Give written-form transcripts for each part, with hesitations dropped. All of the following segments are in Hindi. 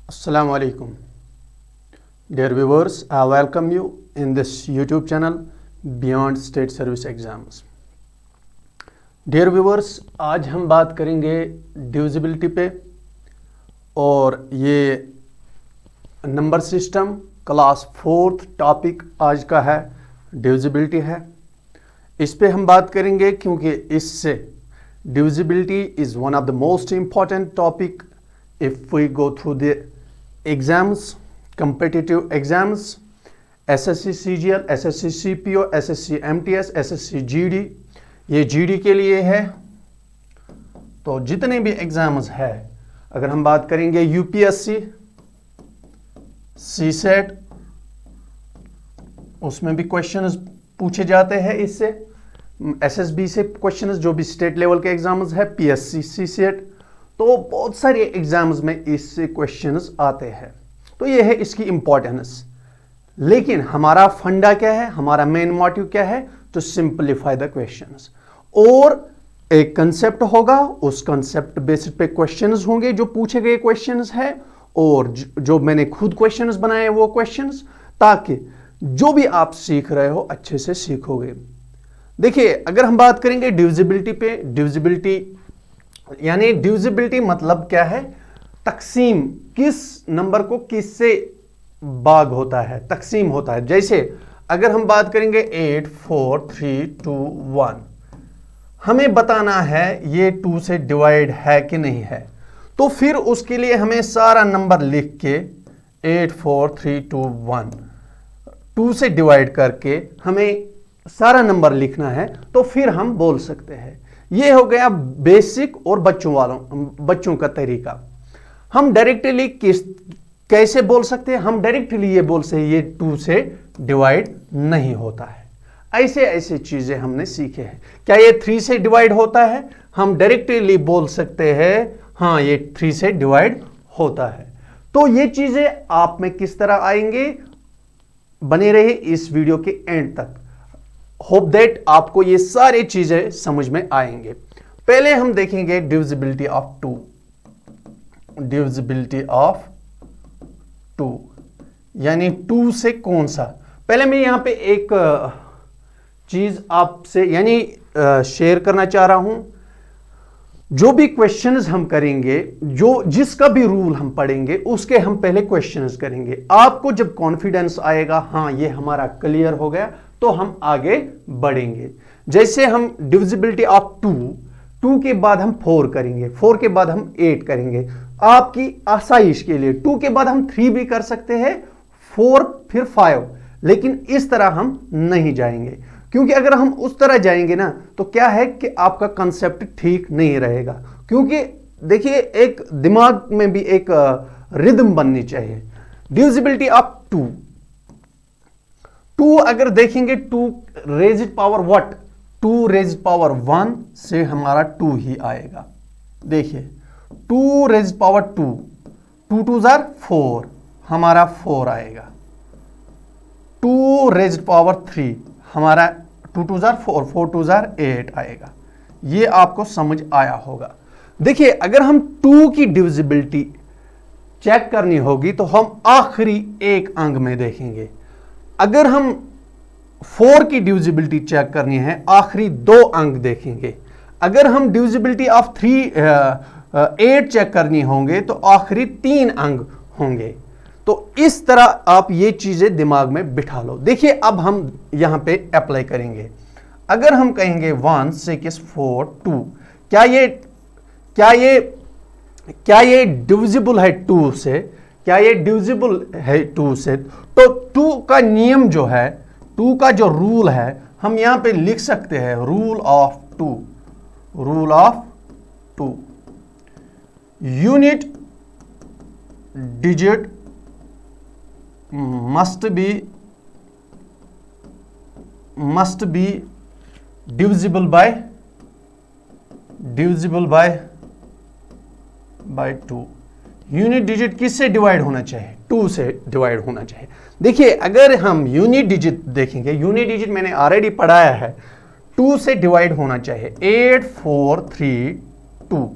Assalamu alaikum. Dear viewers, I welcome you in this YouTube channel Beyond State Service Exams. Dear viewers, आज हम बात करेंगे डिविजिबिलिटी पे और ये number system class 4th topic आज का है डिविजिबिलिटी है। इस पे हम बात करेंगे क्योंकि इससे divisibility is one of the most important topic if we go through the exams, competitive exams, SSC CGL, SSC CPO, SSC MTS, SSC GD, ये GD के लिए है। तो जितने भी एग्जाम्स है, अगर हम बात करेंगे UPSC, CSET, उसमें भी क्वेश्चंस पूछे जाते हैं इससे, SSB से क्वेश्चंस जो भी स्टेट लेवल के एग्जाम्स है, PSC, CSET, तो बहुत सारे एग्जाम्स में इससे क्वेश्चंस आते हैं। तो ये है इसकी इंपॉर्टेंस। लेकिन हमारा फंडा क्या है, हमारा मेन मोटिव क्या है, टू सिंपलीफाई द क्वेश्चंस। और एक कंसेप्ट होगा, उस कंसेप्ट बेसिस पे क्वेश्चंस होंगे जो पूछे गए क्वेश्चंस है, और जो मैंने खुद क्वेश्चंस बनाए वो क्वेश्चंस, ताकि जो भी आप सीख रहे हो अच्छे से सीखोगे। देखिए, अगर हम बात करेंगे डिविजिबिलिटी पे, डिविजिबिलिटी यानी डिविजिबिलिटी मतलब क्या है, तकसीम, किस नंबर को किससे भाग होता है, तकसीम होता है। जैसे अगर हम बात करेंगे 8 4 3 2 1, हमें बताना है ये 2 से डिवाइड है कि नहीं है। तो फिर उसके लिए हमें सारा नंबर लिख के 8 4 3 2 1 2 से डिवाइड करके हमें सारा नंबर लिखना है, तो फिर हम बोल सकते हैं। ये हो गया बेसिक और बच्चों का तरीका। हम डायरेक्टली कैसे बोल सकते हैं, हम डायरेक्टली ये बोल सकते हैं ये 2 से डिवाइड नहीं होता है। ऐसे ऐसे चीजें हमने सीखे हैं। क्या ये 3 से डिवाइड होता है, हम डायरेक्टली बोल सकते हैं हाँ ये 3 से डिवाइड होता है। तो ये चीजें आप में किस तरह आएंगे, बने रहे इस वीडियो के एंड तक। होप दैट आपको ये सारी चीजें समझ में आएंगे। पहले हम देखेंगे डिविजिबिलिटी ऑफ 2। डिविजिबिलिटी ऑफ 2 यानी 2 से कौन सा। पहले मैं यहां पे एक चीज आपसे यानी शेयर करना चाह रहा हूं। जो भी क्वेश्चंस हम करेंगे, जो जिसका भी रूल हम पढ़ेंगे, उसके हम पहले क्वेश्चंस करेंगे। आपको जब कॉन्फिडेंस आएगा हाँ ये हमारा क्लियर हो गया, तो हम आगे बढ़ेंगे। जैसे हम डिविजिबिलिटी ऑफ 2 के बाद हम 4 करेंगे, 4 के बाद हम 8 करेंगे। आपकी आसाइश के लिए 2 के बाद हम 3 भी कर सकते हैं, 4 फिर 5, लेकिन इस तरह हम नहीं जाएंगे। क्योंकि अगर हम उस तरह जाएंगे ना, तो क्या है कि आपका कंसेप्ट ठीक नहीं रहेगा। क्योंकि देखिए, एक दिमाग में भी एक रिदम बननी चाहिए। डिविजिबिलिटी ऑफ 2 अगर देखेंगे, 2 raised power what, 2 raised power 1 से हमारा 2 ही आएगा। देखिए 2 रेज्ड पावर 2, 2 2 जार 4, हमारा 4 आएगा। 2 रेज्ड पावर 3, हमारा 2 2 जार 4, 4 2 जार 8 आएगा। ये आपको समझ आया होगा। देखिए, अगर हम 2 की डिविजिबिलिटी चेक करनी होगी तो हम आखिरी एक अंक में देखेंगे। अगर हम 4 की डिविजिबिलिटी चेक करनी है, आखिरी 2 अंक देखेंगे। अगर हम डिविजिबिलिटी ऑफ 8 चेक करनी होंगे तो आखिरी 3 अंक होंगे। तो इस तरह आप ये चीजें दिमाग में बिठा लो। देखिए, अब हम यहां पे अप्लाई करेंगे। अगर हम कहेंगे 1 6 4 2, क्या ये डिविजिबल है 2 से, क्या ये डिविजिबल है 2 से? तो 2 का नियम जो है, 2 का जो रूल है, हम यहां पे लिख सकते हैं rule of 2। Rule of 2, unit digit must be divisible by 2। Unit digit किससे डिवाइड होना चाहिए, 2 से डिवाइड होना चाहिए। देखिए, अगर हम यूनिट डिजिट देखेंगे, यूनिट डिजिट मैंने ऑलरेडी पढ़ाया है, 2 से डिवाइड होना चाहिए। 8 4 3 2,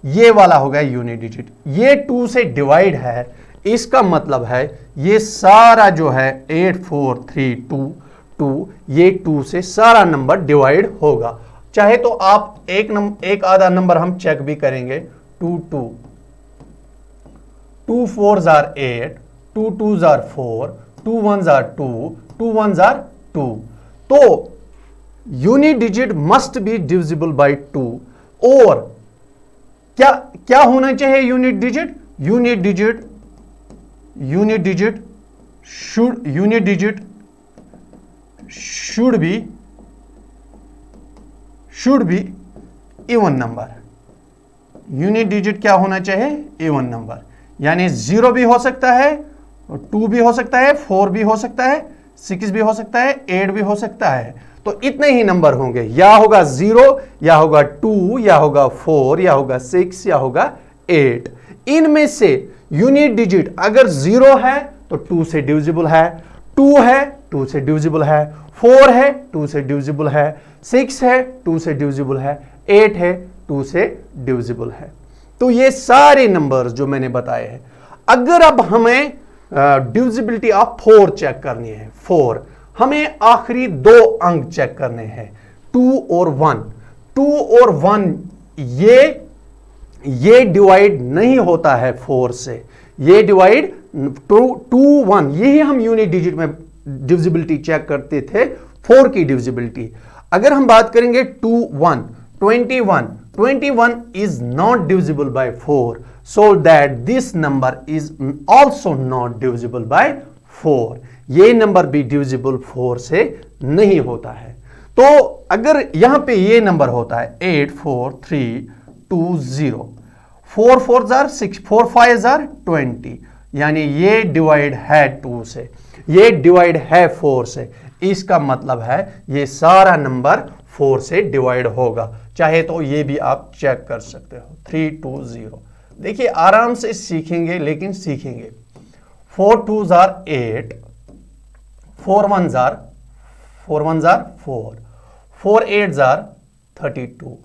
ये वाला हो गया यूनिट डिजिट। ये 2 से डिवाइड है, इसका मतलब है ये सारा जो है 8 4 3 2 2, ये 2 से सारा नंबर डिवाइड होगा। चाहे तो आप एक आधा नंबर हम चेक भी करेंगे। 2 2 2 4s are 8, 2 2s are 4, 2 1s are 2, 2 1s are 2। तो unit digit must be divisible by 2। और क्या होना चाहिए unit digit? Unit digit should be even number. Unit digit क्या होना चाहिए? Even number. यानी 0 भी हो सकता है, 2 भी हो सकता है, 4 भी हो सकता है, 6 भी हो सकता है, 8 भी हो सकता है। तो इतने ही नंबर होंगे, या होगा 0, या होगा 2, या होगा 4, या होगा 6, या होगा 8। इनमें से यूनिट डिजिट अगर 0 है तो 2 से डिविजिबल है, 2 है 2 से डिविजिबल है, 4 है 2 से डिविजिबल है, 6 है 2 से डिविजिबल है, 8 है 2 से डिविजिबल है। तो ये सारे नंबर्स जो मैंने बताए हैं। अगर अब हमें डिविजिबिलिटी ऑफ 4 चेक करनी है, 4 हमें आखिरी 2 अंक चेक करने हैं, 2 और 1। 2 और 1 ये डिवाइड नहीं होता है 4 से, ये डिवाइड 2 1, यही हम यूनिट डिजिट में डिविजिबिलिटी चेक करते थे, 4 की डिविजिबिलिटी। अगर हम बात करेंगे 2 1 21 is not divisible by 4, so that this number is also not divisible by 4। ये नंबर भी डिविजिबल 4 से नहीं होता है। तो अगर यहां पे ये नंबर होता है 8 4 3 2 0, 4 4s are 6, 4 5s are 20, यानी ये डिवाइड है 2 से, ये डिवाइड है 4 से। इसका मतलब है ये सारा नंबर 4 से डिवाइड होगा। चाहे तो ये भी आप चेक कर सकते हो। 3 2 0, देखिए आराम से सीखेंगे, लेकिन सीखेंगे। 4 2s are 8, 4 1s are 4, 4 8s are 32,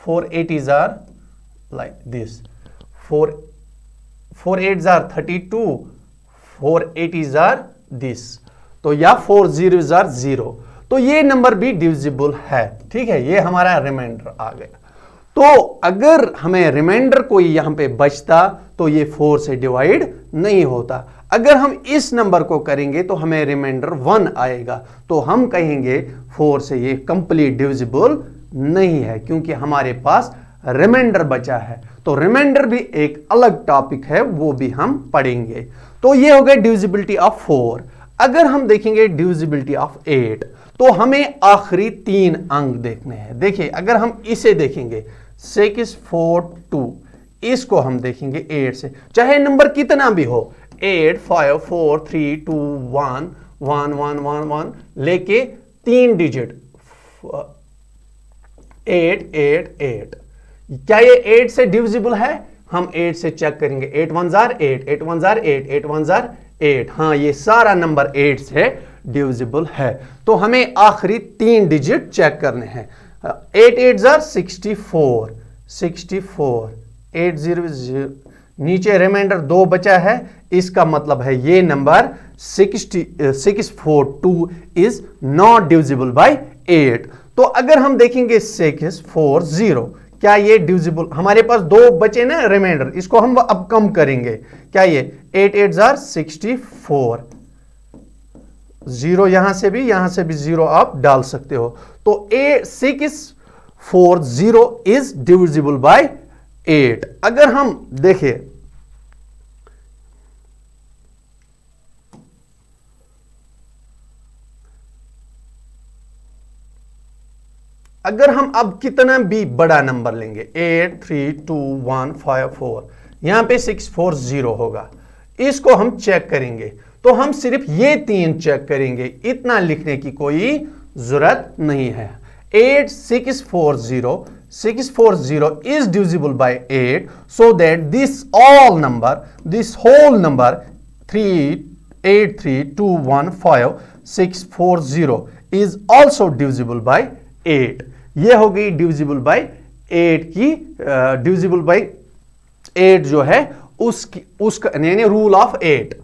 4 8s are like this, 4 8s are 32, 4 8s are this, तो या 4 0s are 0। तो ये नंबर भी डिविजिबल है, ठीक है। ये हमारा रिमाइंडर आ गया। तो अगर हमें रिमाइंडर कोई यहां पे बचता तो ये 4 से डिवाइड नहीं होता। अगर हम इस नंबर को करेंगे तो हमें रिमाइंडर 1 आएगा, तो हम कहेंगे 4 से ये कंप्लीट डिविजिबल नहीं है, क्योंकि हमारे पास रिमाइंडर बचा है। तो रिमाइंडर भी एक अलग टॉपिक है, वो भी हम पढ़ेंगे। तो ये हो गया डिविजिबिलिटी ऑफ 4। अगर हम देखेंगे डिविजिबिलिटी ऑफ 8, तो हमें आखिरी 3 अंक देखने हैं। देखिए अगर हम इसे देखेंगे 6 4 2, इसको हम देखेंगे 8 से, चाहे नंबर कितना भी हो, 8 5 4 3 2 1 1 1 1 1 लेके 3 डिजिट 8 8 8। क्या ये 8 से डिविजिबल है? हम 8 से चेक करेंगे। 8 1s are 8, 8 1s are 8, 8 1s are 8। हाँ, ये सारा नंबर 8 से डिविजिबल है। तो हमें आखिरी 3 डिजिट चेक करने हैं। 8 8s are 64, 8 0 नीचे रिमाइंडर 2 बचा है, इसका मतलब है ये number 642 is not divisible by 8। तो अगर हम देखेंगे 640, क्या ये डिविजिबल? हमारे पास 2 बचे ना रिमाइंडर, इसको हम अब कम करेंगे। क्या ये 8 8s are 64, 0 यहां से भी 0 आप डाल सकते हो। तो 640 इज डिविजिबल बाय 8। अगर हम देखें अगर हम अब कितना भी बड़ा नंबर लेंगे, 8 3 2 1 5 4, यहां पे 640 होगा, इसको हम चेक करेंगे। तो हम सिर्फ ये 3 चेक करेंगे, इतना लिखने की कोई जरूरत नहीं है। 8 640 is divisible by 8, so that this whole number 383215640 is also divisible by 8। ये हो गई डिविजिबल बाय 8 की, डिविजिबल बाय 8 जो है उसका यानी रूल ऑफ 8,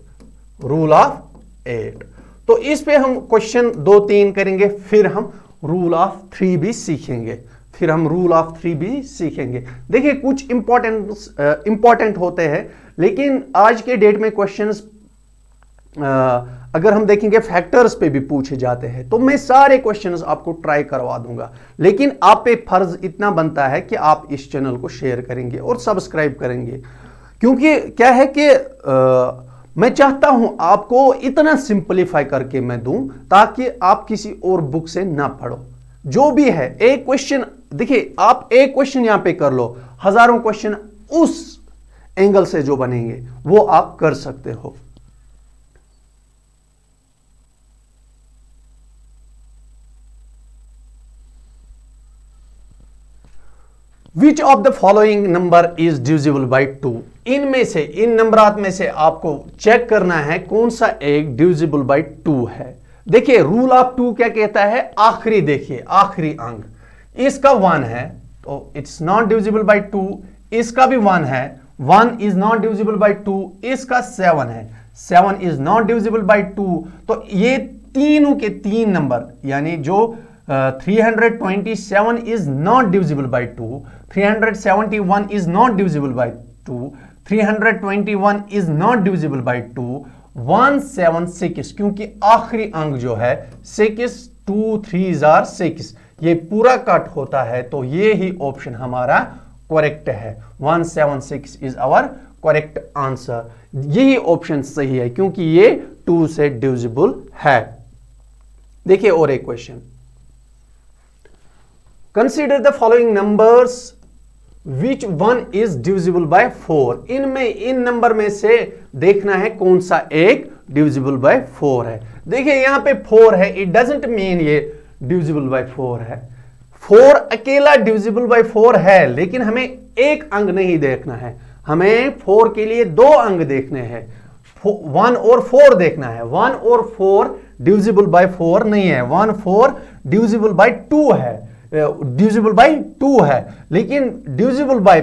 रूल ऑफ 8। तो इस पे हम क्वेश्चन 2-3 करेंगे, फिर हम रूल ऑफ 3 भी सीखेंगे, फिर हम रूल ऑफ 3 भी सीखेंगे। देखिए कुछ इंपॉर्टेंट होते हैं, लेकिन आज के डेट में क्वेश्चंस अगर हम देखेंगे फैक्टर्स पे भी पूछे जाते हैं, तो मैं सारे क्वेश्चंस आपको ट्राई करवा दूंगा। लेकिन आप पे फर्ज इतना बनता है कि आप इस चैनल को शेयर करेंगे और सब्सक्राइब करेंगे, क्योंकि क्या है कि मैं चाहता हूं आपको इतना सिंपलीफाई करके मैं दूं ताकि आप किसी और बुक से ना पढ़ो। जो भी है एक क्वेश्चन, देखिए आप एक क्वेश्चन यहां पे कर लो, हजारों क्वेश्चन उस एंगल से जो बनेंगे वो आप कर सकते हो। Which of the following number is divisible by 2? इनमें से, इन नंबरात में से आपको चेक करना है कौन सा एक डिविजिबल बाय 2 है। देखिए रूल ऑफ 2 क्या कहता है, आखिरी देखिए आखिरी अंक, इसका 1 है तो इट्स नॉट डिविजिबल बाय 2, इसका भी 1 है, 1 इज नॉट डिविजिबल बाय 2, इसका 7 है, 7 इज नॉट डिविजिबल बाय 2। तो ये तीनों के तीन नंबर, यानी जो 327 is not divisible by 2, 371 is not divisible by 2, 321 is not divisible by 2, 176 क्योंकि आखिरी अंक जो है 6, 2 3s are 6, ये पूरा कट होता है, तो ये ही ऑप्शन हमारा करेक्ट है। 176 इज आवर करेक्ट आंसर, यही ऑप्शन सही है क्योंकि ये 2 से डिविजिबल है। देखिए और एक question, consider the following numbers which one is divisible bye 4। इनमें, इन नंबर में से देखना है कौन सा एक डिविजिबल बाय 4 है। देखिए यहां पे 4 है, इट डजंट मीन ये डिविजिबल बाय 4 है। 4 अकेला डिविजिबल बाय 4 है, लेकिन हमें एक अंक नहीं देखना है, हमें 4 के लिए 2 अंक देखने हैं, 1 और 4 देखना है। 1 और 4 डिविजिबल बाय 4 नहीं है, 1 4 डिविजिबल बाय 2 है, डिविजिबल बाय 2 है, लेकिन डिविजिबल बाय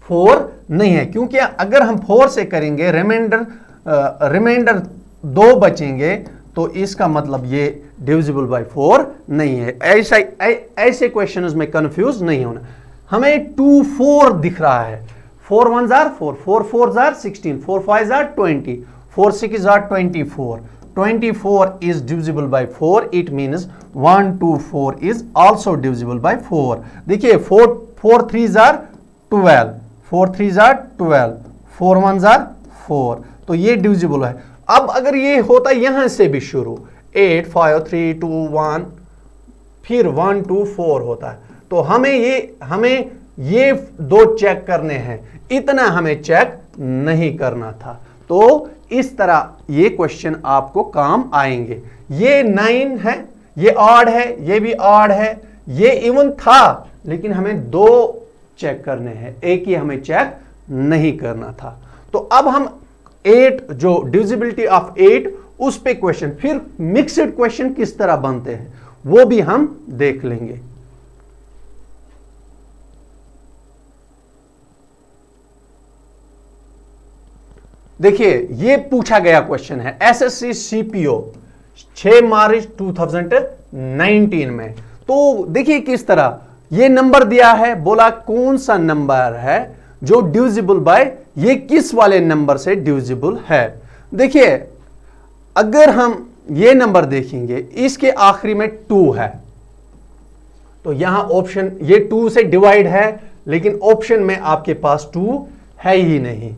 4 नहीं है, क्योंकि अगर हम 4 से करेंगे रिमाइंडर 2 बचेंगे, तो इसका मतलब ये डिविजिबल बाय 4 नहीं है। ऐसे क्वेश्चंस में कंफ्यूज नहीं होना। हमें 2 4 दिख रहा है, 4 1s are 4, 4 4s are 16, 4 5s are 20, 4 6s are 24, 24 is divisible by 4, it means 1 2 4 is also divisible by 4। देखिए 4 3s are 12, 4 3s are 12, 4 1s are 4, तो ये डिविजिबल है। अब अगर ये होता यहां से भी शुरू 8 5 3 2 1 फिर 1 2 4 होता है, तो हमें ये 2 चेक करने हैं, इतना हमें चेक नहीं करना था। तो इस तरह ये क्वेश्चन आपको काम आएंगे। ये 9 है, ये ऑड है, ये भी ऑड है, ये इवन था, लेकिन हमें 2 चेक करने हैं, एक ही हमें चेक नहीं करना था। तो अब हम 8 जो डिविजिबिलिटी ऑफ 8 उस पे क्वेश्चन, फिर मिक्स्ड क्वेश्चन किस तरह बनते हैं वो भी हम देख लेंगे। देखिए ये पूछा गया क्वेश्चन है एसएससी सीपीओ 6 मार्च 2019 में। तो देखिए किस तरह ये नंबर दिया है, बोला कौन सा नंबर है जो डिविजिबल बाय, ये किस वाले नंबर से डिविजिबल है। देखिए अगर हम ये नंबर देखेंगे, इसके आखिरी में 2 है, तो यहां ऑप्शन ये 2 से डिवाइड है, लेकिन ऑप्शन में आपके पास 2 है ही नहीं।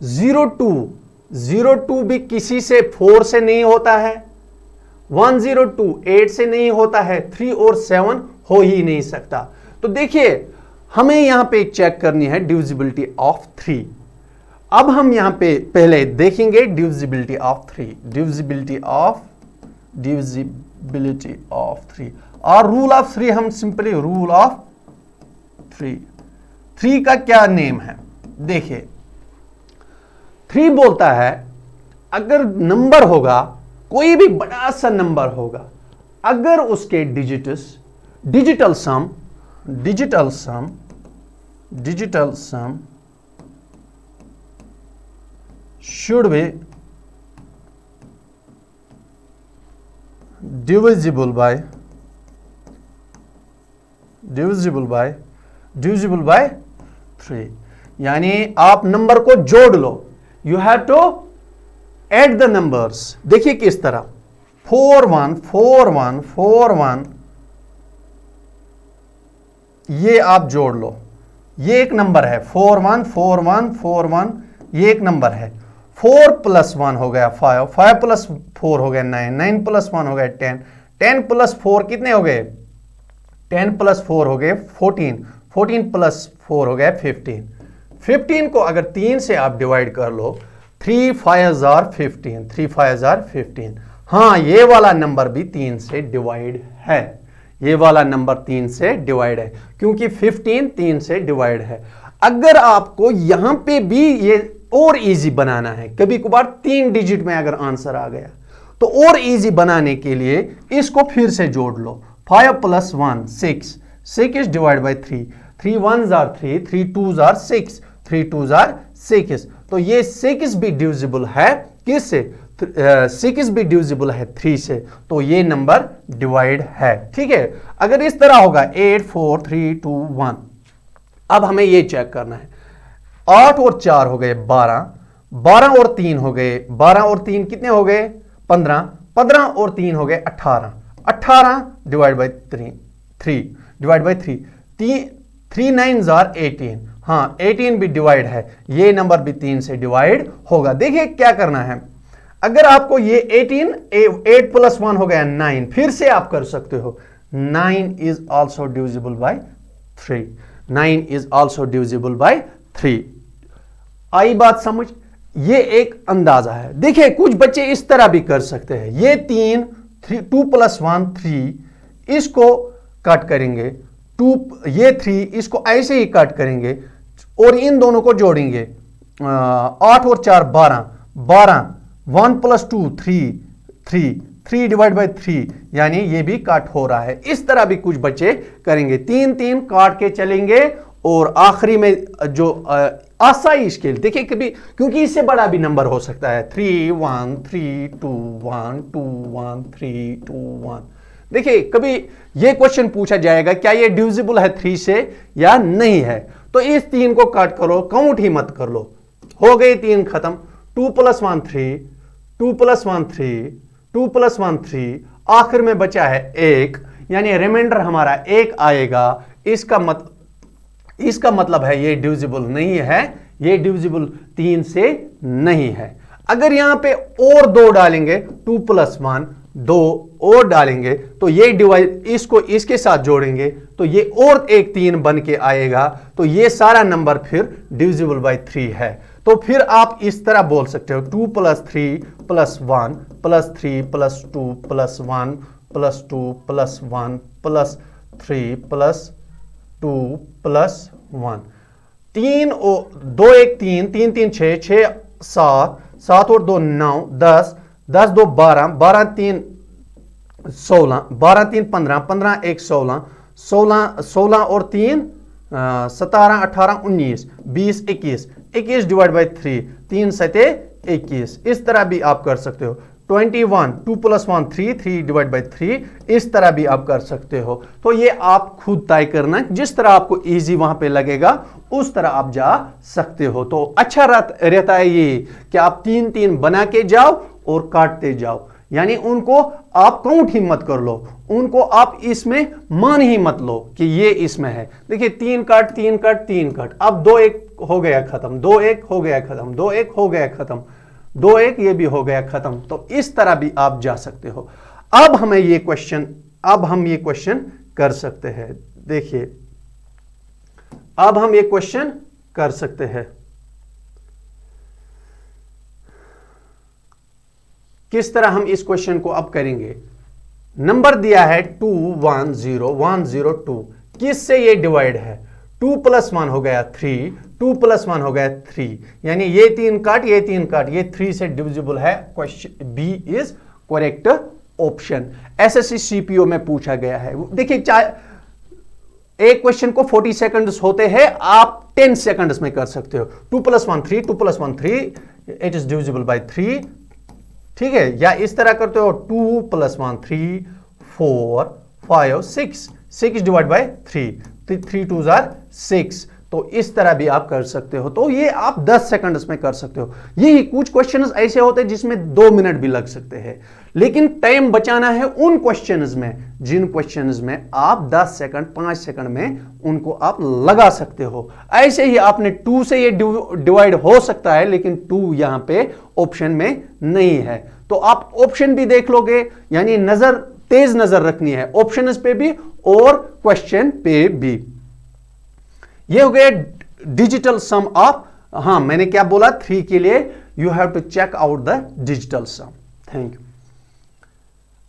02 भी किसी से 4 से नहीं होता है, 102 8 से नहीं होता है, 3 और 7 हो ही नहीं सकता। तो देखिए हमें यहां पे चेक करनी है डिविजिबिलिटी ऑफ 3। अब हम यहां पे पहले देखेंगे डिविजिबिलिटी ऑफ 3, डिविजिबिलिटी ऑफ 3 और रूल ऑफ 3। हम सिंपली रूल ऑफ 3 का क्या नेम है, देखिए 3 बोलता है अगर नंबर होगा, कोई भी बड़ा सा नंबर होगा, अगर उसके digital sum should be divisible by 3। यानी आप नंबर को जोड़ लो, you have to add the numbers. देखिए किस तरह 4 1 4 1 4 1, ये आप जोड़ लो, ये एक नंबर है 4 1 4 1 4 1, ये एक नंबर है। 4 + 1 हो गया 5, 5 + 4 हो गया 9, 9 + 1 हो गया 10, 10 + 4 कितने हो गए? 10 + 4 हो गए 14, 14 + 4 हो गया 15। 15 को अगर 3 से आप डिवाइड कर लो, 3 5 are 15, 3 5 are 15। हाँ, ये वाला नंबर भी 3 से डिवाइड है, ये वाला नंबर 3 से डिवाइड है, क्योंकि 15 3 से डिवाइड है। अगर आपको यहां पे भी ये और इजी बनाना है, कभी कभार 3 डिजिट में अगर आंसर आ गया, तो और इजी बनाने के लिए इसको फिर से जोड़ लो। 5 + 1 6, 6 is divided by 3, 3 1s are 3, 3 2s are 6, 3 2s are 6। तो ये 6 भी डिविजिबल है किससे? 6 भी डिविजिबल है 3 से, तो ये नंबर डिवाइड है। ठीक है, अगर इस तरह होगा 8 4 3 2 1, अब हमें ये चेक करना है। 8 और 4 हो गए 12, 12 और 3 हो गए 12 और 3 कितने हो गए? 15, 15 और 3 हो गए 18, 18 divide by 3 divide by 3, 3 9s are 18। हाँ, 18 भी डिवाइड है, ये नंबर भी 3 से डिवाइड होगा। देखिए क्या करना है, अगर आपको ये 18 8 + 1 हो गया 9, फिर से आप कर सकते हो 9 is also divisible by 3, 9 is also divisible by 3। आई बात समझ? ये एक अंदाजा है। देखिए कुछ बच्चे इस तरह भी कर सकते हैं, ये 2 + 1 3, इसको कट करेंगे, 2 ये 3 इसको ऐसे ही कट करेंगे और इन दोनों को जोड़ेंगे। 8 और 4 12, 12 1 + 2 3, 3 डिवाइड बाई 3, यानी ये भी काट हो रहा है। इस तरह भी कुछ बच्चे करेंगे, 3 3 काट के चलेंगे और आखिरी में जो आसाइश के लिए देखिए, कभी क्योंकि इससे बड़ा भी नंबर हो सकता है 3 1 3 2 1 2 1 3 2 1। देखिए कभी ये क्वेश्चन पूछा जाएगा क्या ये डिविजिबल है 3 से या नहीं है, तो इस 3 को काट करो, काउंट ही मत कर लो, हो गए 3 खत्म। 2 + 1 3, 2 + 1 3, 2 + 1 3, आखिर में बचा है 1, यानी रिमाइंडर हमारा 1 आएगा। इसका मतलब है ये डिविजिबल नहीं है, ये डिविजिबल 3 से नहीं है। अगर यहां पे और 2 डालेंगे, 2 + 1 2 और डालेंगे, तो ये डिवाइड इसको इसके साथ जोड़ेंगे तो ये और एक 3 बन के आएगा, तो ये सारा नंबर फिर डिविजिबल बाय 3 है। तो फिर आप इस तरह बोल सकते हो 2 + 3 + 1 + 3 + 2 + 1 + 2 + 1 + 3 + 2 + 1, 3 और 2 1 3 3 3 6 6 7 7 और 2 9 10 10 2 12 12 3 16 12 3 15 15 1 16 16 16 और 3 17 18 19 20 21 21 डिवाइड बाई 3 3 7 21। इस तरह भी आप कर सकते हो। 21 2 + 1 3 3 डिवाइड बाई 3, इस तरह भी आप कर सकते हो। तो ये आप खुद तय करना, जिस तरह आपको इजी वहां पे लगेगा उस तरह आप जा सकते हो। तो अच्छा रहता है ये कि आप 3 3 बना के जाओ और काटते जाओ, यानी उनको आप काउंट ही मत कर लो, उनको आप इसमें मान ही मत लो कि ये इसमें है। देखिए 3 कट 3 कट 3 कट, अब 2 1 हो गया खत्म, 2 1 हो गया खत्म, 2 1 हो गया खत्म, 2 1 ये भी हो गया खत्म। तो इस तरह भी आप जा सकते हो। अब हम ये क्वेश्चन कर सकते हैं। देखिए अब हम ये क्वेश्चन कर सकते हैं, किस तरह हम इस क्वेश्चन को अब करेंगे। नंबर दिया है 2 1 0 1 0 2, किससे ये डिवाइड है? 2 + 1 हो गया 3, 2 + 1 हो गया 3, यानी ये 3 काट ये 3 काट, ये 3 से डिविजिबल है। Question B is correct option. SSC CPO में पूछा गया है। देखिए एक क्वेश्चन को 40 सेकंड्स होते हैं, आप 10 सेकंड्स में कर सकते हो। 2 + 1 3, 2 + 1 3, इट इज डिविजिबल बाय 3, ठीक है। या इस तरह करते हो 2 + 1 3 4 5 6, 6 डिवाइड बाय 3, 3 2s are 6। तो इस तरह भी आप कर सकते हो। तो ये आप 10 सेकंड्स में कर सकते हो। यही कुछ क्वेश्चंस ऐसे होते हैं जिसमें 2 मिनट भी लग सकते हैं, लेकिन टाइम बचाना है उन क्वेश्चंस में जिन क्वेश्चंस में आप 10 सेकंड 5 सेकंड में उनको आप लगा सकते हो। ऐसे ही आपने 2 से ये डिवाइड हो सकता है, लेकिन 2 यहां पे ऑप्शन में नहीं है। तो आप ऑप्शन भी देख लोगे, यानी तेज नजर रखनी है ऑप्शंस पे भी और क्वेश्चन पे भी। ये हो गया डिजिटल सम ऑफ, हाँ मैंने क्या बोला 3 के लिए you have to check out the digital sum. Thank you.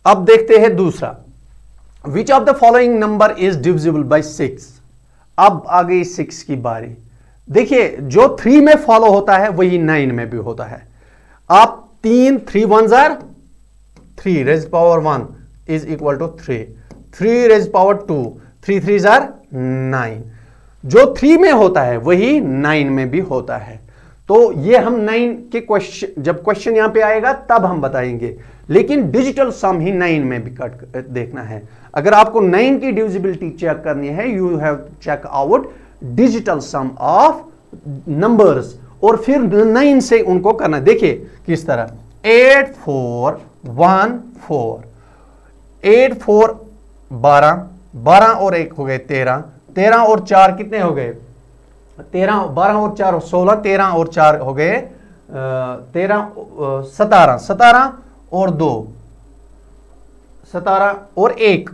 अब देखते हैं दूसरा, which of the following number is divisible by 6। अब आ गई 6 की बारी। देखिए जो 3 में फॉलो होता है वही 9 में भी होता है। आप 3 1s are 3 raised power 1 is equal to 3, 3 raised power 2, 3 3s are 9। जो 3 में होता है वही 9 में भी होता है। तो ये हम 9 के क्वेश्चन, जब क्वेश्चन यहां पे आएगा तब हम बताएंगे, लेकिन डिजिटल सम ही 9 में भी कट देखना है। अगर आपको 9 की डिविजिबिलिटी चेक करनी है, you have check out digital sum of numbers और फिर 9 से उनको करना। देखिए किस तरह 8 4 1 4, 8 4 12, 12 और 1 हो गए 13, 13 और 4 कितने हो गए 13, 12 और 4 16, 13 और 4 हो गए 13 17, 17 और 2 17 और 1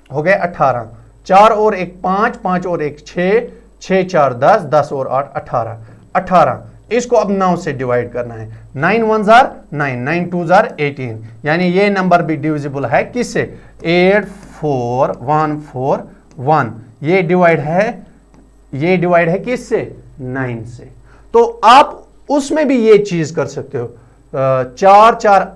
हो गए 18, 4 और 1 5, 5 और 1 6, 6 4 10, 10 और 8 18, 18। इसको अब 9 से डिवाइड करना है। 9 1s are 9, 9 2s are 18, यानी ये नंबर भी डिविजिबल है किससे 8 4 1 4 1। ये डिवाइड है किससे 9 से। तो आप उसमें भी ये चीज कर सकते हो। 4 4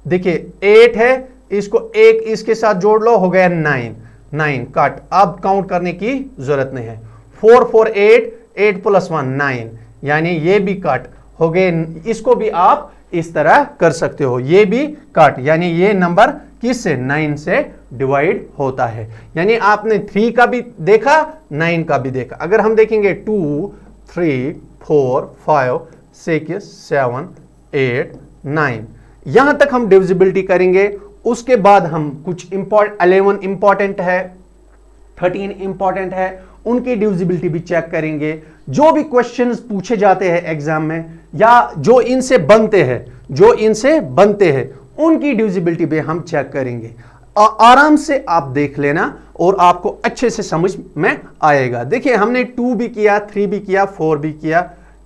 देखिए 8 है, इसको 1 इसके साथ जोड़ लो, हो गया 9, 9 कट। अब काउंट करने की जरूरत नहीं है। 4 4 8, 8 + 1 9, यानी ये भी कट हो गए। इसको भी आप इस तरह कर सकते हो, ये भी कट, यानी ये नंबर किससे 9 से डिवाइड होता है। यानी आपने 3 का भी देखा 9 का भी देखा। अगर हम देखेंगे 2 3 4 5 6 7 8 9, यहां तक हम डिविजिबिलिटी करेंगे। उसके बाद हम कुछ 11 इंपॉर्टेंट है, 13 इंपॉर्टेंट है, उनकी डिविजिबिलिटी भी चेक करेंगे। जो भी क्वेश्चंस पूछे जाते हैं एग्जाम में या जो इनसे बनते हैं उनकी डिविजिबिलिटी भी हम चेक करेंगे। आराम से आप देख लेना और आपको अच्छे से समझ में आएगा। देखिए हमने 2 भी किया, 3 भी किया, 4 भी किया,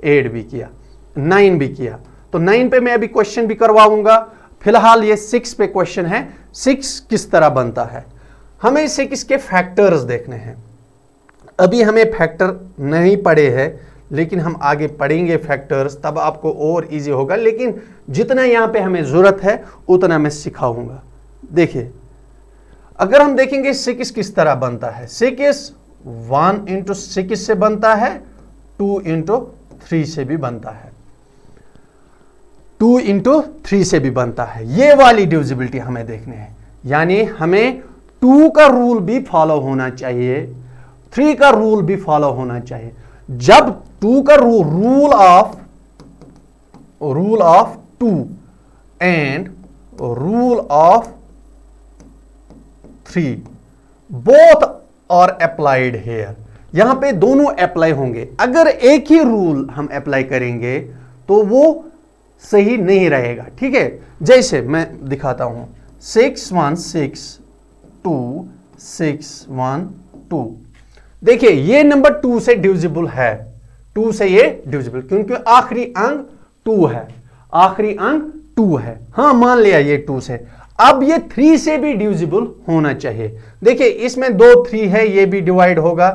8 भी किया, 9 भी किया। तो 9 पे मैं अभी क्वेश्चन भी करवाऊंगा। फिलहाल ये 6 पे क्वेश्चन है। 6 किस तरह बनता है, हमें 6 के फैक्टर्स देखने हैं। अभी हमें फैक्टर नहीं पढ़े हैं, लेकिन हम आगे पढ़ेंगे फैक्टर्स, तब आपको और इजी होगा। लेकिन जितना यहां पे हमें जरूरत है उतना मैं सिखाऊंगा। देखिए अगर हम देखेंगे 6 किस तरह बनता है। 6 1 × 6 से बनता है, 2 × 3 से भी बनता है, 2 × 3 से भी बनता है। ये वाली डिविजिबिलिटी हमें देखने है, यानी हमें 2 का रूल भी फॉलो होना चाहिए, 3 का रूल भी फॉलो होना चाहिए। जब 2 का rule of 2 and rule of 3 both are applied here, यहां पे दोनों अप्लाई होंगे। अगर एक ही रूल हम अप्लाई करेंगे तो वो सही नहीं रहेगा, ठीक है। जैसे मैं दिखाता हूं 6 1 6 2 6 1 2। देखिए ये नंबर 2 से डिविजिबल है, 2 से ये डिविजिबल, क्योंकि आखिरी अंक 2 है, आखिरी अंक 2 है। हाँ मान लिया ये 2 से। अब ये 3 से भी डिविजिबल होना चाहिए। देखिए इसमें 2 3 है, ये भी डिवाइड होगा।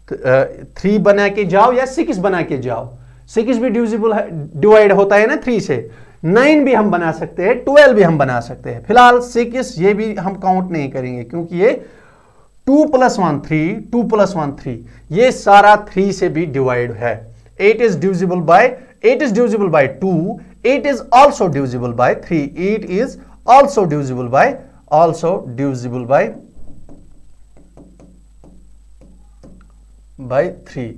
3 बना के जाओ या 6 बना के जाओ, 6 भी डिविजिबल है, डिवाइड होता है ना 3 से। 9 भी हम बना सकते हैं, 12 भी हम बना सकते हैं। फिलहाल 6 ये भी हम काउंट नहीं करेंगे, क्योंकि ये 2 + 1 3, 2 + 1 3, ये सारा 3 से भी डिवाइड है। 8 is divisible bye 8 is divisible by 2, 8 is also divisible by 3, 8 is also divisible by 3।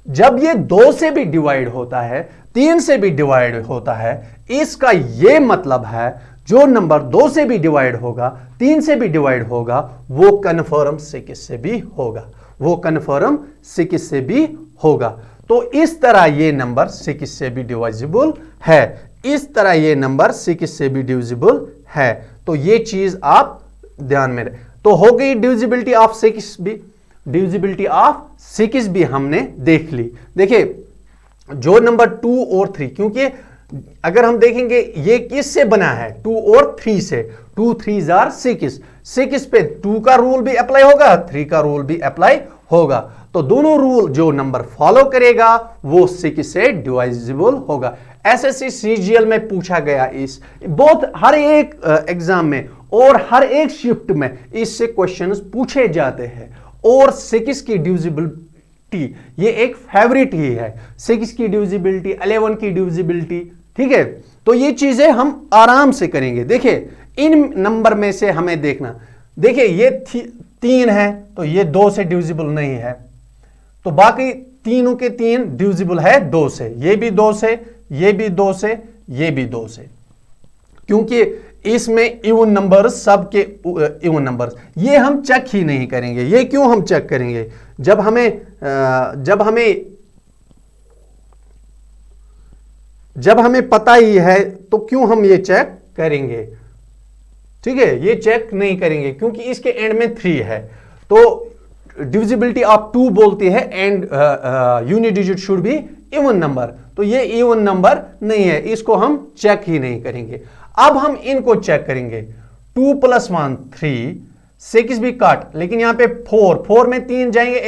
जब ये 2 से भी डिवाइड होता है, 3 से भी डिवाइड होता है, इसका ये मतलब है जो नंबर 2 से भी डिवाइड होगा, 3 से भी डिवाइड होगा, वो कन्फर्म 6 से भी होगा, तो इस तरह ये नंबर 6 से भी डिविजिबल है, तो ये चीज आप ध्यान में रखें। तो हो गई डिविजिबिलिटी ऑफ 6 भी, डिविजिबिलिटी ऑफ 6 भी हमने देख ली। देखिए जो नंबर 2 और 3, क्योंकि अगर हम देखेंगे ये किससे बना है, 2 और 3 से, 2 3 आर 6 पे 2 का रूल भी अप्लाई होगा, 3 का रूल भी अप्लाई होगा, तो दोनों रूल जो नंबर फॉलो करेगा वो 6 से डिवाइजिबल होगा। एसएससी सीजीएल में पूछा गया, इस बहुत हर एक एग्जाम में और हर एक शिफ्ट में इससे क्वेश्चंस पूछे जाते हैं, और 6 की डिविजिबिलिटी ये एक फेवरेट ही है, 6 की डिविजिबिलिटी, 11 की डिविजिबिलिटी, ठीक है। तो ये चीजें हम आराम से करेंगे। देखिए इन नंबर में से हमें देखना, देखिए ये 3 है तो ये 2 से डिविजिबल नहीं है, तो बाकी तीनों के 3 डिविजिबल है 2 से, ये भी 2 से, ये भी 2 से, ये भी 2 से, क्योंकि इसमें इवन नंबर्स, सबके इवन नंबर्स, ये हम चेक ही नहीं करेंगे। ये क्यों हम चेक करेंगे, जब हमें पता ही है तो क्यों हम ये चेक करेंगे, ठीक है, ये चेक नहीं करेंगे क्योंकि इसके एंड में 3 है, तो डिविजिबिलिटी ऑफ 2 बोलती है and unit digit should be even number, तो ये इवन नंबर नहीं है, इसको हम चेक ही नहीं करेंगे। अब हम इनको चेक करेंगे, 2 + 1 3, 6 भी काट, लेकिन यहां पे 4 में 3 जाएंगे,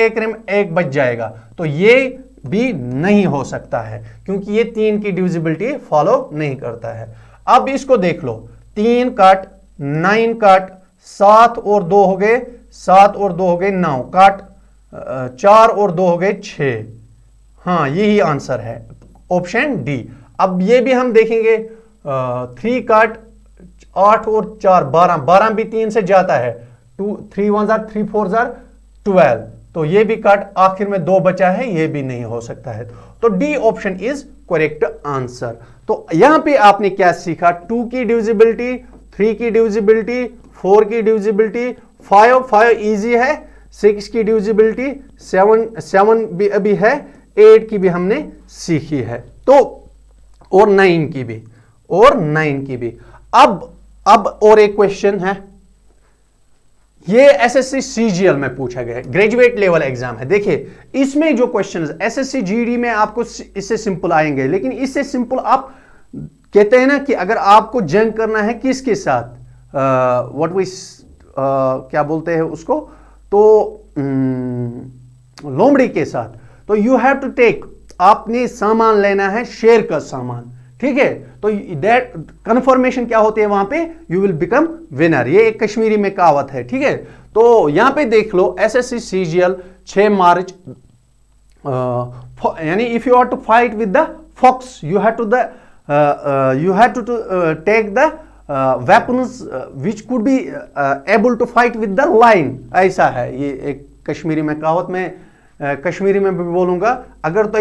एक बच जाएगा, तो ये भी नहीं हो सकता है क्योंकि ये 3 की डिविजिबिलिटी फॉलो नहीं करता है। अब इसको देख लो, 3 काट, 9 काट, 7 और 2 हो गए, 7 और 2 हो गए 9 काट, 4 और 2 हो गए 6, हाँ यही आंसर है, ऑप्शन डी। अब ये भी हम देखेंगे, 3 काट, 8 और 4 12 भी 3 से जाता है, 3 1 3 4 12, तो ये भी काट, आखिर में 2 बचा है, ये भी नहीं हो सकता है, तो D option is correct answer. तो यहां पे आपने क्या सीखा, 2 की डिविजिबिलिटी, 3 की डिविजिबिलिटी, 4 की डिविजिबिलिटी, 5 इजी है, 6 की डिविजिबिलिटी, 7 भी अभी है, 8 की भी हमने सीखी है, तो और 9 की भी। अब और एक क्वेश्चन है, ये एसएससी सीजीएल में पूछा गया है, ग्रेजुएट लेवल एग्जाम है। देखिए इसमें जो क्वेश्चन एसएससी जीडी में आपको इससे सिंपल आएंगे, लेकिन इससे सिंपल आप कहते हैं ना कि अगर आपको जंग करना है किसके साथ, क्या बोलते हैं उसको, तो लोमड़ी के साथ, तो यू हैव टू टेक, आपने सामान लेना है शेर का सामान, ठीक है, तो दैट कन्फर्मेशन क्या होती है वहां पे, यू विल बिकम विनर, ये एक कश्मीरी में कहावत है, ठीक है। तो यहां पे देख लो एसएससी सीजीएल 6 मार्च, यानी if you are to fight with the fox, you have to take the weapons which could be able to fight with the lion, ऐसा है, ये एक कश्मीरी में कहावत, में कश्मीरी में भी बोलूंगा, अगर तो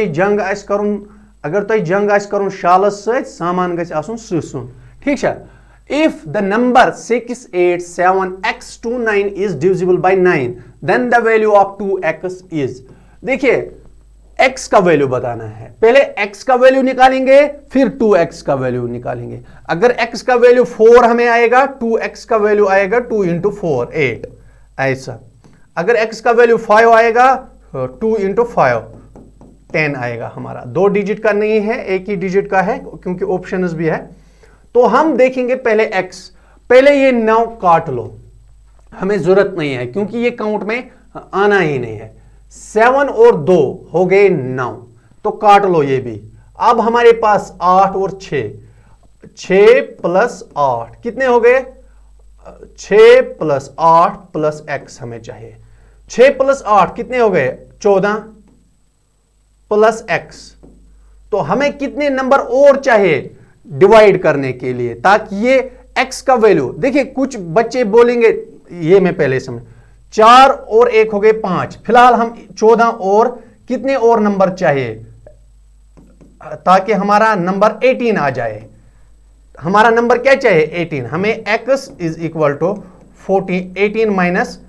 जंग आस करुन शालस सत सामान गछ आसुन सुन, ठीक है। If the number 687x29 is divisible by 9, then the value of 2x is, देखिए x का वैल्यू बताना है, पहले x का वैल्यू निकालेंगे फिर 2x का वैल्यू निकालेंगे। अगर x का वैल्यू 4 हमें आएगा, 2x का वैल्यू आएगा 2 × 4 8, ऐसा। अगर x का वैल्यू 5 आएगा, 2 × 5 10 आएगा हमारा, 2 डिजिट का नहीं है, एक ही डिजिट का है क्योंकि ऑप्शंस भी है। तो हम देखेंगे पहले x, पहले ये 9 काट लो, हमें जरूरत नहीं है क्योंकि ये काउंट में आना ही नहीं है। 7 और 2 हो गए 9, तो काट लो ये भी। अब हमारे पास 8 और 6 + 8 कितने हो गए, 6 + 8 + x हमें चाहिए, 6 + 8 कितने हो गए 14 + x, तो हमें कितने नंबर और चाहिए डिवाइड करने के लिए, ताकि ये x का वैल्यू, देखिए कुछ बच्चे बोलेंगे, ये मैं पहले समझ, 4 और 1 हो गए 5, फिलहाल हम 14 और कितने और नंबर चाहिए ताकि हमारा नंबर 18 आ जाए। हमारा नंबर क्या चाहिए 18, हमें x is equal to 18 minus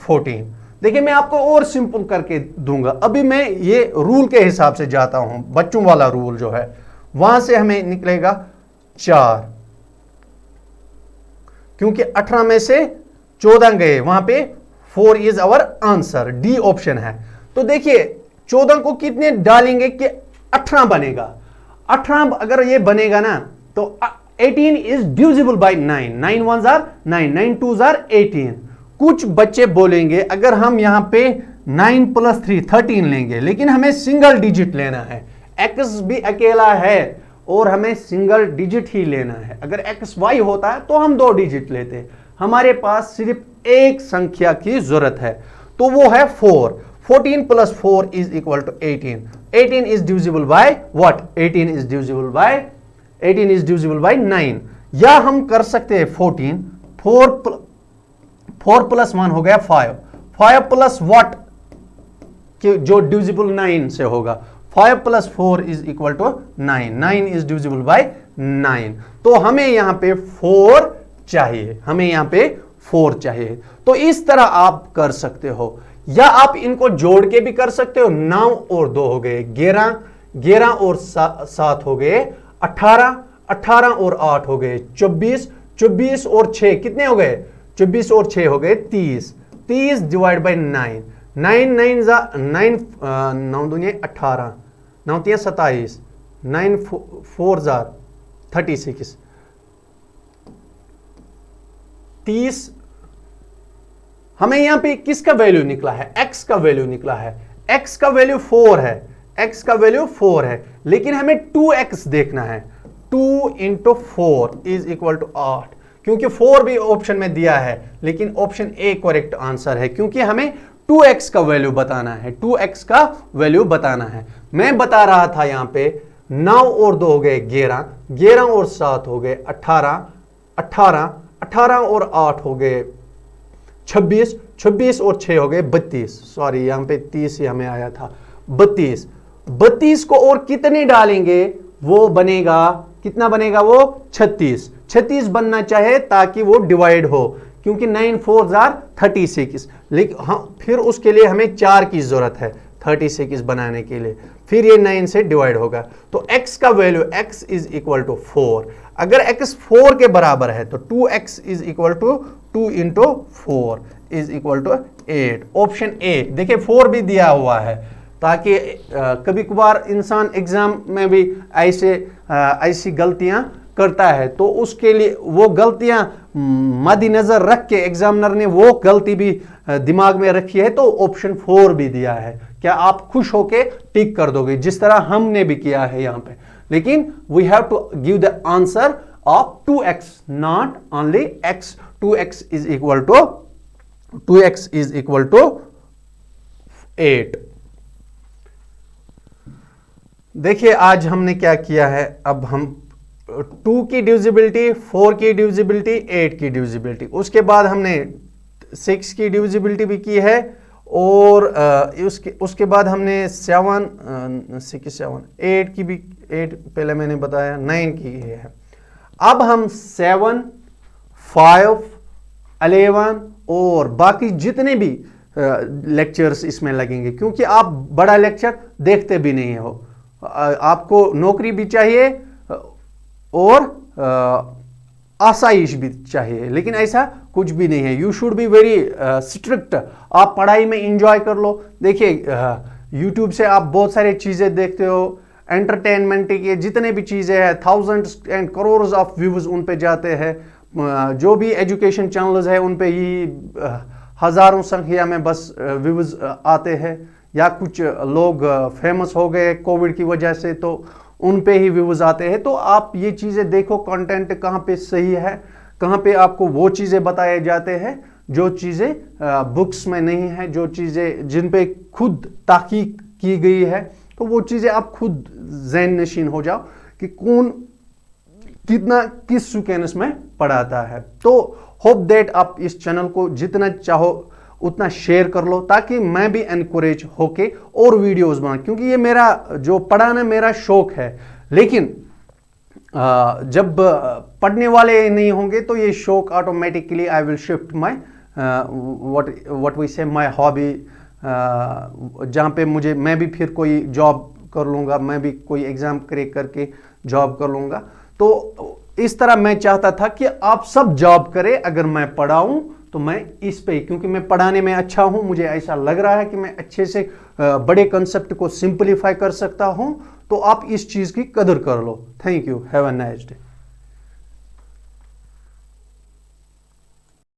14। देखिए मैं आपको और सिंपल करके दूंगा, अभी मैं ये रूल के हिसाब से जाता हूं, बच्चों वाला रूल जो है, वहां से हमें निकलेगा 4, क्योंकि 18 में से 14 गए, वहां पे 4 is our answer, D option है। तो देखिए 14 को कितने डालेंगे कि 18 बनेगा। 18 अगर ये बनेगा ना तो 18 is divisible by 9, 9 1s are 9, 9 2s are 18। कुछ बच्चे बोलेंगे अगर हम यहां पे 9 + 3 13 लेंगे, लेकिन हमें सिंगल डिजिट लेना है, x भी अकेला है और हमें सिंगल डिजिट ही लेना है। अगर x y होता है तो हम 2 डिजिट लेते, हमारे पास सिर्फ एक संख्या की जरूरत है, तो वो है 4। 14 + 4 is equal to 18। 18 is divisible by what, 18 is divisible by 9। या हम कर सकते हैं 14, 4 + 1 हो गया 5, 5 प्लस व्हाट जो डिविजिबल 9 से होगा, 5 + 4 is equal to 9, 9 is divisible by 9। तो हमें यहां पे 4 चाहिए, हमें यहां पे 4 चाहिए। तो इस तरह आप कर सकते हो, या आप इनको जोड़ के भी कर सकते हो। 9 और 2 हो गए 11, 11 और 7 हो गए 18, 18 और 8 हो गए 24, 24 और 6 कितने हो गए, 24 और 6 हो गए 30, 30 डिवाइड बाय 9, 9 9 9 दूनी 18, 9 3 27, 9 4 36, 30। हमें यहां पे किसका वैल्यू निकला है, x का वैल्यू निकला है, x का वैल्यू 4 है, x का वैल्यू 4 है, लेकिन हमें 2x देखना है। 2 × 4 इज इक्वल टू 8, क्योंकि 4 भी ऑप्शन में दिया है, लेकिन ऑप्शन ए करेक्ट आंसर है, क्योंकि हमें 2x का वैल्यू बताना है, 2x का वैल्यू बताना है। मैं बता रहा था यहां पे 9 और 2 हो गए 11, 11 और 7 हो गए 18, 18, 18 और 8 हो गए 26, 26 और 6 हो गए 32, सॉरी यहां पे 30 ही हमें आया था, 32, 32 को और कितने डालेंगे वो बनेगा, कितना बनेगा वो 36, 36 बनना चाहे ताकि वो डिवाइड हो, क्योंकि 9 4s आर 36, लेकिन हाँ फिर उसके लिए हमें 4 की जरूरत है 36 बनाने के लिए, फिर ये 9 से डिवाइड होगा। तो x का value x is equal to 4, अगर x 4 के बराबर है तो 2x is equal to 2 × 4 is equal to 8, option A. देखिए 4 भी दिया हुआ है, ताकि कभी कभार इंसान एग्जाम में भी ऐसी गलतियां करता है, तो उसके लिए वो गलतियां मद्देनजर रख के एग्जामिनर ने वो गलती भी दिमाग में रखी है, तो ऑप्शन 4 भी दिया है। क्या आप खुश होके टिक कर दोगे, जिस तरह हमने भी किया है यहां पे, लेकिन we have to give the answer of 2x, not only x। 2x is equal to 8। देखिए आज हमने क्या किया है, अब हम 2 की डिविजिबिलिटी, 4 की डिविजिबिलिटी, 8 की डिविजिबिलिटी, उसके बाद हमने 6 की डिविजिबिलिटी भी की है, और उसके बाद हमने 7 6 7 8 की भी, 8 पहले मैंने बताया, 9 की है। अब हम 7 5 11 और बाकी जितने भी लेक्चर्स इसमें लगेंगे, क्योंकि आप बड़ा लेक्चर देखते भी नहीं हो, आपको नौकरी भी चाहिए और आसाइश भी चाहिए, लेकिन ऐसा कुछ भी नहीं है। You should be very strict, आप पढ़ाई में इंजॉय कर लो। देखिए यूट्यूब से आप बहुत सारी चीज़ें देखते हो, एंटरटेनमेंट के जितने भी चीज़ें हैं, thousands and crores of views उन पे जाते हैं, जो भी एजुकेशन चैनल्स है उन पे ही हज़ारों संख्या में बस व्यूज़ आते हैं, या कुछ लोग फेमस हो गए कोविड की वजह से तो उन पे ही व्यूज़ आते हैं। तो आप ये चीज़ें देखो, कंटेंट कहाँ पे सही है, कहाँ पे आपको वो चीज़ें बताए जाते हैं जो चीज़ें बुक्स में नहीं है, जो चीज़ें जिन पे खुद तहकीक की गई है, तो तो वो चीज़ें आप खुद ज़हन नशीन हो जाओ कि कौन कितना किस सीक्वेंस में पढ़ाता है। तो होप दैट आप इस चैनल को जितना चाहो उतना शेयर कर लो, ताकि मैं भी एनकरेज होके और वीडियोस बना, क्योंकि ये मेरा जो पढ़ाना मेरा शौक है, लेकिन जब पढ़ने वाले नहीं होंगे तो ये शौक automatically I will shift my what we say my hobby, जहाँ पे मैं भी फिर कोई जॉब कर लूँगा, मैं भी कोई एग्ज़ाम क्रैक करके जॉब कर लूँगा। तो इस तरह मैं चाहता था कि आप सब जॉब करें, अगर मैं पढ़ाऊँ तो मैं इस पे, क्योंकि मैं पढ़ाने में अच्छा हूँ, मुझे ऐसा लग रहा है कि मैं अच्छे से बड़े कंसेप्ट को सिंपलीफाई कर सकता हूँ। तो आप इस चीज़ की कदर कर लो। Thank you, have a nice day.